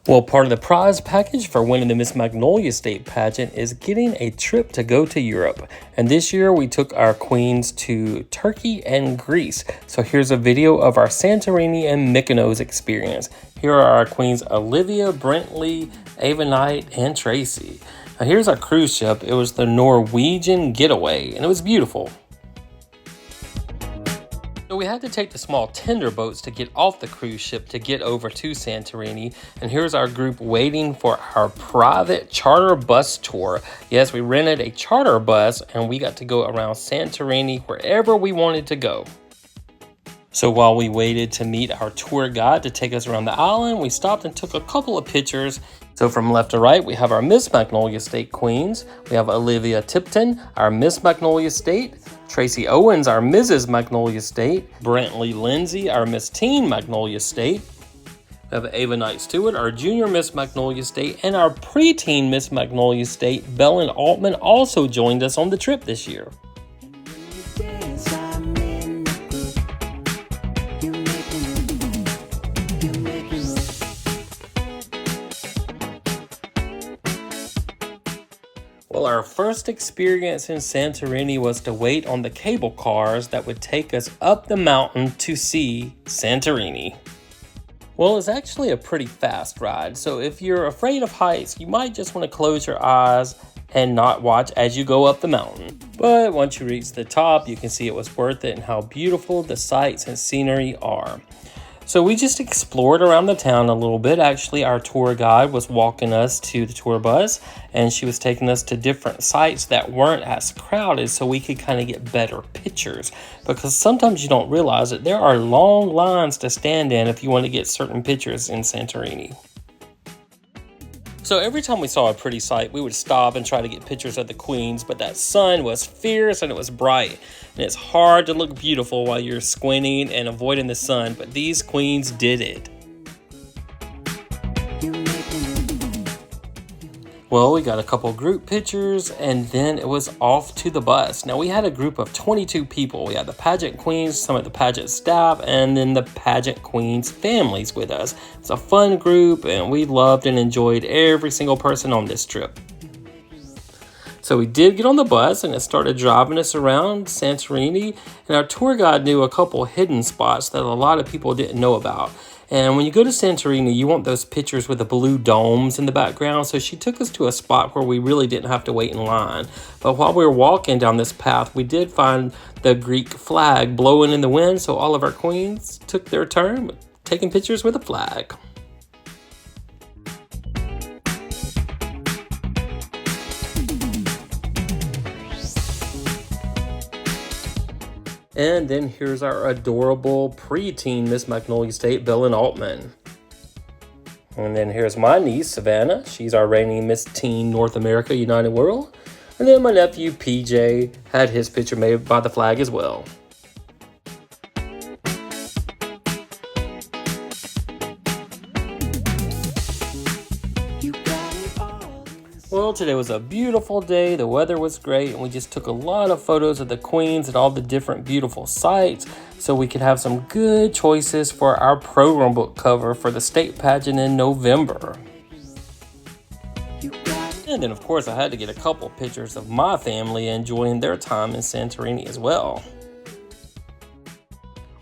Well, part of the prize package for winning the Miss Magnolia State pageant is getting a trip to go to Europe. And this year we took our queens to Turkey and Greece. So here's a video of our Santorini and Mykonos experience. Here are our queens Olivia, Brentley, Ava Knight, and Tracy. Now here's our cruise ship. It was the Norwegian Getaway, and it was beautiful. So we had to take the small tender boats to get off the cruise ship to get over to Santorini. And here's our group waiting for our private charter bus tour. Yes, we rented a charter bus and we got to go around Santorini wherever we wanted to go. So while we waited to meet our tour guide to take us around the island, we stopped and took a couple of pictures. So from left to right, we have our Miss Magnolia State queens. We have Olivia Tipton, our Miss Magnolia State. Tracy Owens, our Mrs. Magnolia State. Brentley Lindsay, our Miss Teen Magnolia State. We have Ava Knight Stewart, our Junior Miss Magnolia State. And our preteen Miss Magnolia State, Bellen Altman, also joined us on the trip this year. Well, our first experience in Santorini was to wait on the cable cars that would take us up the mountain to see Santorini. Well, it's actually a pretty fast ride, so if you're afraid of heights, you might just want to close your eyes and not watch as you go up the mountain. But once you reach the top, you can see it was worth it and how beautiful the sights and scenery are. So we just explored around the town a little bit. Actually, our tour guide was walking us to the tour bus and she was taking us to different sites that weren't as crowded so we could kind of get better pictures. Because sometimes you don't realize that there are long lines to stand in if you want to get certain pictures in Santorini. So every time we saw a pretty sight, we would stop and try to get pictures of the queens, but that sun was fierce and it was bright. And it's hard to look beautiful while you're squinting and avoiding the sun, but these queens did it. Well, we got a couple group pictures and then it was off to the bus. Now we had a group of 22 people. We had the pageant queens, some of the pageant staff, and then the pageant queens' families with us. It's a fun group and we loved and enjoyed every single person on this trip. So we did get on the bus and it started driving us around Santorini, and our tour guide knew a couple hidden spots that a lot of people didn't know about. And when you go to Santorini, you want those pictures with the blue domes in the background. So she took us to a spot where we really didn't have to wait in line. But while we were walking down this path, we did find the Greek flag blowing in the wind. So all of our queens took their turn taking pictures with a flag. And then here's our adorable preteen Miss Magnolia State, Bellen Altman. And then here's my niece, Savannah. She's our reigning Miss Teen North America United World. And then my nephew, PJ, had his picture made by the flag as well. Well, today was a beautiful day, the weather was great, and we just took a lot of photos of the queens and all the different beautiful sights so we could have some good choices for our program book cover for the state pageant in November. And then, of course, I had to get a couple pictures of my family enjoying their time in Santorini as well.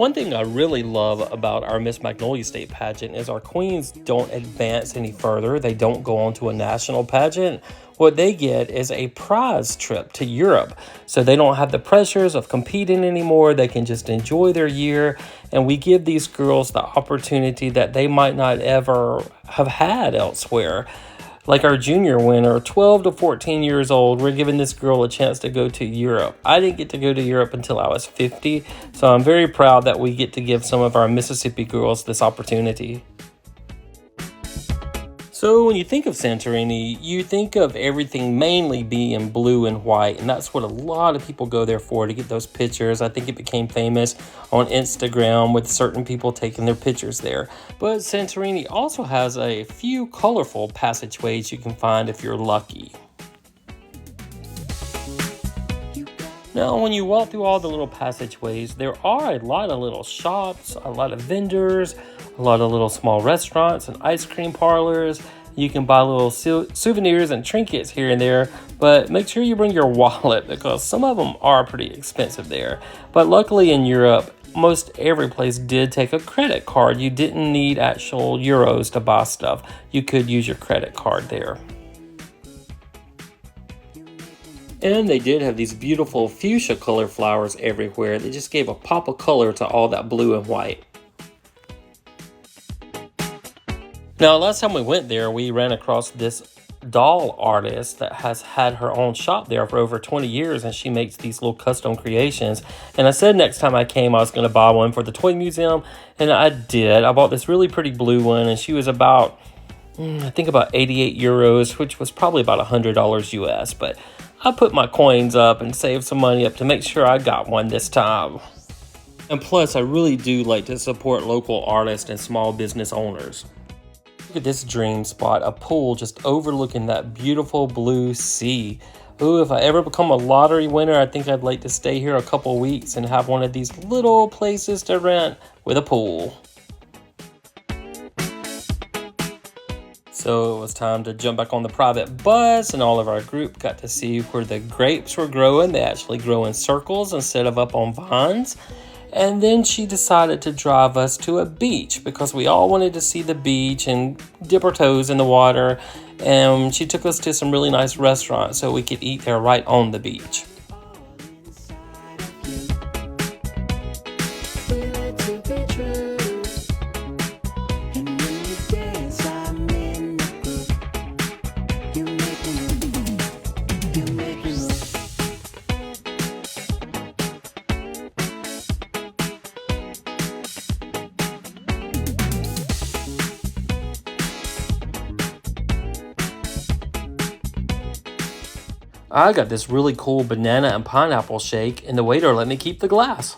One thing I really love about our Miss Magnolia State pageant is our queens don't advance any further. They don't go on to a national pageant. What they get is a prize trip to Europe. So they don't have the pressures of competing anymore. They can just enjoy their year. And we give these girls the opportunity that they might not ever have had elsewhere. Like our junior winner, 12 to 14 years old, we're giving this girl a chance to go to Europe. I didn't get to go to Europe until I was 50, so I'm very proud that we get to give some of our Mississippi girls this opportunity. So when you think of Santorini, you think of everything mainly being blue and white, and that's what a lot of people go there for, to get those pictures. I think it became famous on Instagram with certain people taking their pictures there. But Santorini also has a few colorful passageways you can find if you're lucky. Now, when you walk through all the little passageways, there are a lot of little shops, a lot of vendors, a A lot of little small restaurants and ice cream parlors. You can buy little souvenirs and trinkets here and there, but make sure you bring your wallet because some of them are pretty expensive there. But luckily in Europe, most every place did take a credit card. You didn't need actual euros to buy stuff. You could use your credit card there. And they did have these beautiful fuchsia color flowers everywhere. They just gave a pop of color to all that blue and white. Now, last time we went there, we ran across this doll artist that has had her own shop there for over 20 years, and she makes these little custom creations. And I said next time I came I was going to buy one for the toy museum, and I did. I bought this really pretty blue one, and she was about, I think about 88 euros, which was probably about $100 US, but I put my coins up and saved some money up to make sure I got one this time. And plus, I really do like to support local artists and small business owners. Look at this dream spot, a pool just overlooking that beautiful blue sea. Ooh, if I ever become a lottery winner, I think I'd like to stay here a couple weeks and have one of these little places to rent with a pool. So it was time to jump back on the private bus, and all of our group got to see where the grapes were growing. They actually grow in circles instead of up on vines. And then she decided to drive us to a beach because we all wanted to see the beach and dip our toes in the water. And she took us to some really nice restaurants so we could eat there right on the beach. I got this really cool banana and pineapple shake, and the waiter let me keep the glass.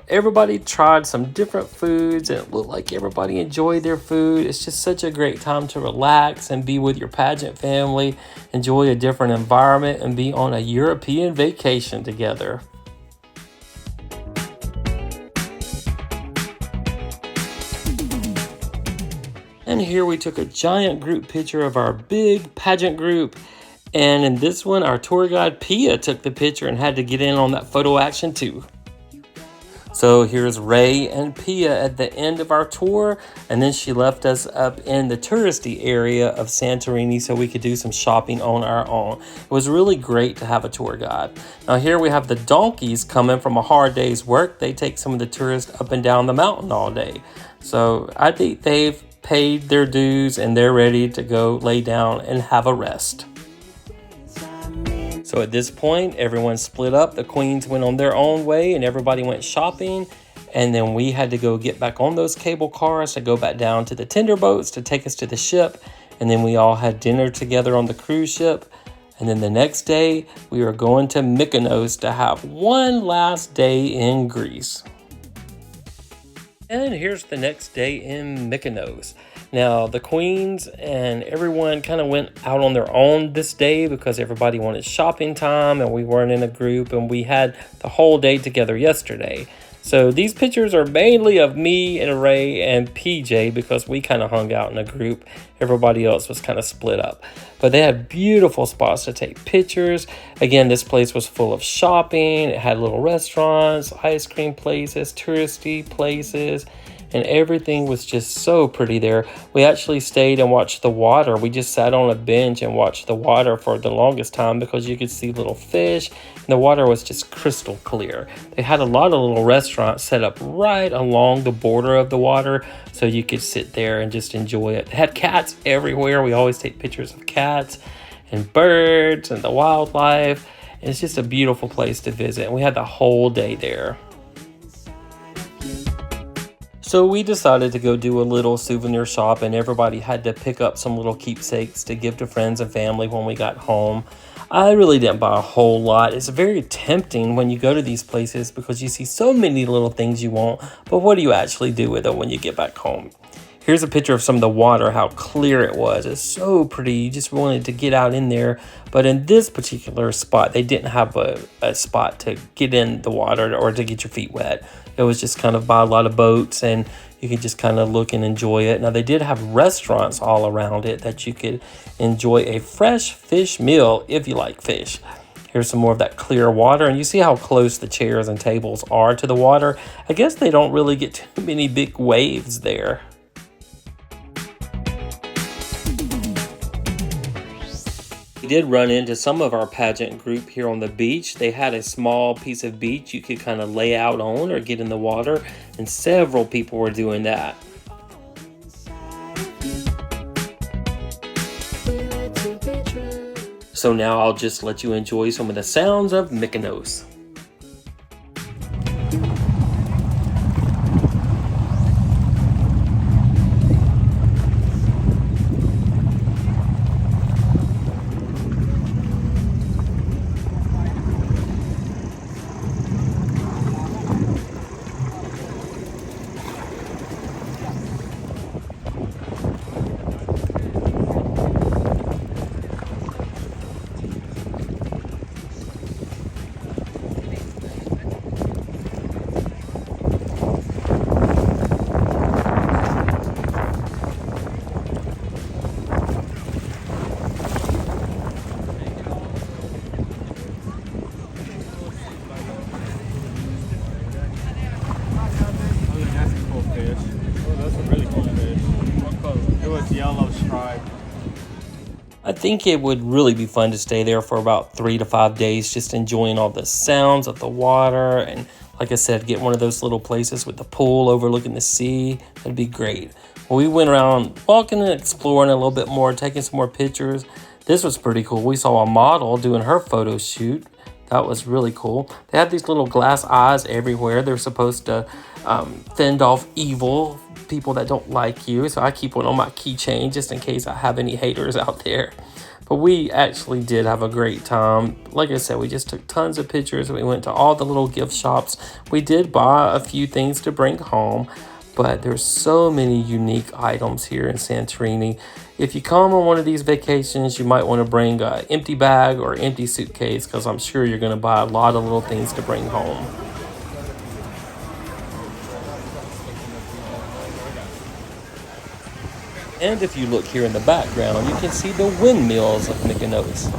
Everybody tried some different foods, and it looked like everybody enjoyed their food. It's just such a great time to relax and be with your pageant family, enjoy a different environment, and be on a European vacation together. And here we took a giant group picture of our big pageant group. And in this one, our tour guide Pia took the picture and had to get in on that photo action too. So here's Ray and Pia at the end of our tour, and then she left us up in the touristy area of Santorini so we could do some shopping on our own. It was really great to have a tour guide. Now here we have the donkeys coming from a hard day's work. They take some of the tourists up and down the mountain all day. So I think they've paid their dues and they're ready to go lay down and have a rest. So at this point, everyone split up. The queens went on their own way and everybody went shopping. And then we had to go get back on those cable cars to go back down to the tender boats to take us to the ship. And then we all had dinner together on the cruise ship. And then the next day, we were going to Mykonos to have one last day in Greece. And here's the next day in Mykonos. Now, the queens and everyone kind of went out on their own this day because everybody wanted shopping time and we weren't in a group, and we had the whole day together yesterday. So these pictures are mainly of me and Ray and PJ because we kind of hung out in a group. Everybody else was kind of split up. But they had beautiful spots to take pictures. Again, this place was full of shopping. It had little restaurants, ice cream places, touristy places, and everything was just so pretty there. We actually stayed and watched the water. We just sat on a bench and watched the water for the longest time because you could see little fish, and the water was just crystal clear. They had a lot of little restaurants set up right along the border of the water so you could sit there and just enjoy it. It had cats everywhere. We always take pictures of cats and birds and the wildlife. And it's just a beautiful place to visit, and we had the whole day there. So we decided to go do a little souvenir shop, and everybody had to pick up some little keepsakes to give to friends and family when we got home. I really didn't buy a whole lot. It's very tempting when you go to these places because you see so many little things you want, but what do you actually do with it when you get back home? Here's a picture of some of the water, how clear it was. It's so pretty. You just wanted to get out in there. But in this particular spot, they didn't have a spot to get in the water or to get your feet wet. It was just kind of by a lot of boats, and you could just kind of look and enjoy it. Now, they did have restaurants all around it that you could enjoy a fresh fish meal if you like fish. Here's some more of that clear water, and you see how close the chairs and tables are to the water. I guess they don't really get too many big waves there. We did run into some of our pageant group here on the beach. They had a small piece of beach you could kind of lay out on or get in the water, and several people were doing that. So now I'll just let you enjoy some of the sounds of Mykonos. I think it would really be fun to stay there for about 3 to 5 days, just enjoying all the sounds of the water. And like I said, get one of those little places with the pool overlooking the sea. That'd be great. Well, we went around walking and exploring a little bit more, taking some more pictures. This was pretty cool. We saw a model doing her photo shoot. That was really cool. They have these little glass eyes everywhere. They're supposed to fend off evil, people that don't like you. So I keep one on my keychain just in case I have any haters out there. But we actually did have a great time. Like I said, we just took tons of pictures. We went to all the little gift shops. We did buy a few things to bring home, but there's so many unique items here in Santorini. If you come on one of these vacations, you might want to bring an empty bag or empty suitcase, because I'm sure you're going to buy a lot of little things to bring home. And if you look here in the background, you can see the windmills of Mykonos.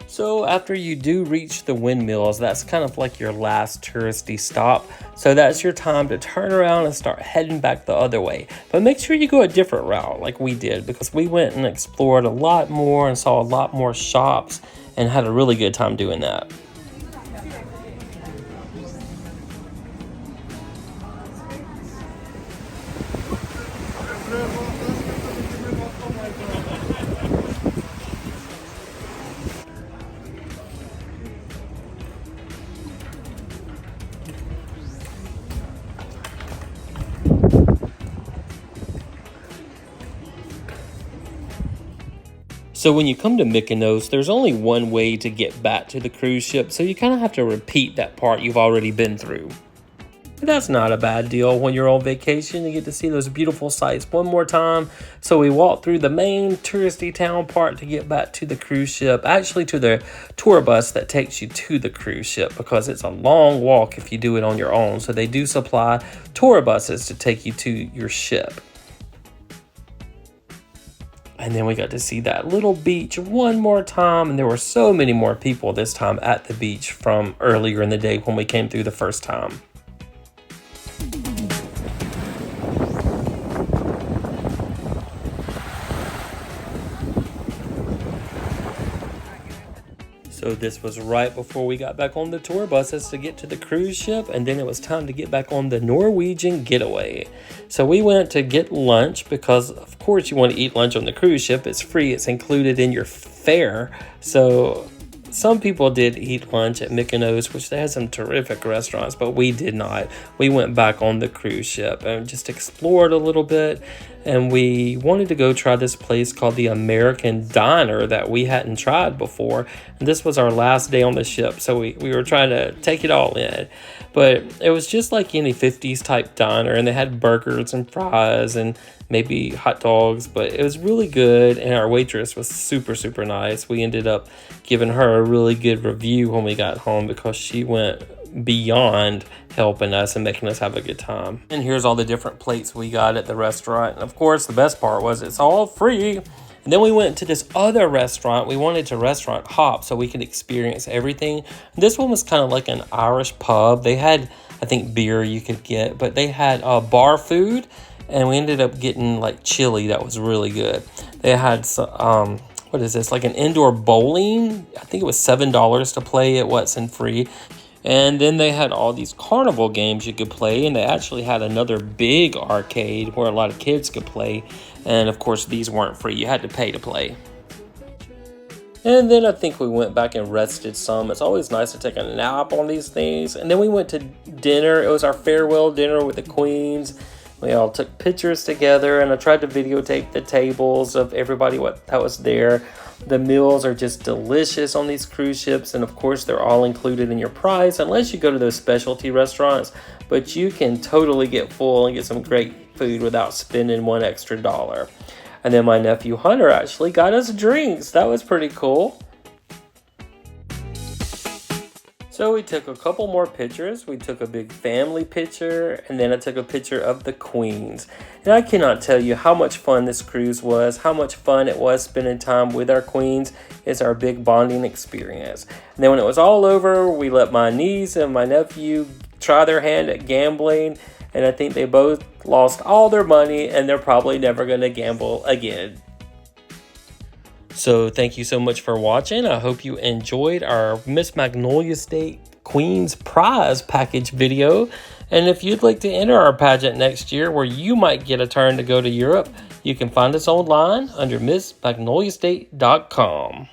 So after you do reach the windmills, that's kind of like your last touristy stop. So that's your time to turn around and start heading back the other way. But make sure you go a different route like we did, because we went and explored a lot more and saw a lot more shops and had a really good time doing that. So when you come to Mykonos, there's only one way to get back to the cruise ship, so you kind of have to repeat that part you've already been through. But that's not a bad deal. When you're on vacation, you get to see those beautiful sights one more time. So we walked through the main touristy town part to get back to the cruise ship, actually to the tour bus that takes you to the cruise ship, because it's a long walk if you do it on your own. So they do supply tour buses to take you to your ship. And then we got to see that little beach one more time. And there were so many more people this time at the beach from earlier in the day when we came through the first time. So this was right before we got back on the tour buses to get to the cruise ship, and then it was time to get back on the Norwegian Getaway. So we went to get lunch because, of course, you want to eat lunch on the cruise ship. It's free. It's included in your fare. So some people did eat lunch at Mykonos, which they had some terrific restaurants, but we did not. We went back on the cruise ship and just explored a little bit, and we wanted to go try this place called the American Diner that we hadn't tried before. And this was our last day on the ship, so we were trying to take it all in. But it was just like any 50s type diner, and they had burgers and fries and maybe hot dogs, but it was really good, and our waitress was super, super nice. We ended up giving her a really good review when we got home because she went beyond helping us and making us have a good time. And here's all the different plates we got at the restaurant. And of course, the best part was it's all free. And then we went to this other restaurant. We wanted to restaurant hop so we could experience everything. This one was kind of like an Irish pub. They had, I think, beer you could get, but they had bar food, and we ended up getting like chili that was really good. They had some, what is this, like an indoor bowling? I think it was $7 to play. It wasn't free. And then they had all these carnival games you could play, and they actually had another big arcade where a lot of kids could play. And of course, these weren't free. You had to pay to play. And then I think we went back and rested some. It's always nice to take a nap on these things. And then we went to dinner. It was our farewell dinner with the queens. We all took pictures together, and I tried to videotape the tables of everybody that was there. The meals are just delicious on these cruise ships, and of course they're all included in your price unless you go to those specialty restaurants, but you can totally get full and get some great food without spending $1 extra. And then my nephew Hunter actually got us drinks. That was pretty cool. So we took a couple more pictures. We took a big family picture, and then I took a picture of the queens. And I cannot tell you how much fun this cruise was, how much fun it was spending time with our queens. It's our big bonding experience. And then when it was all over, we let my niece and my nephew try their hand at gambling, and I think they both lost all their money, and they're probably never going to gamble again. So thank you so much for watching. I hope you enjoyed our Miss Magnolia State Queen's Prize package video. And if you'd like to enter our pageant next year where you might get a turn to go to Europe, you can find us online under MissMagnoliaState.com.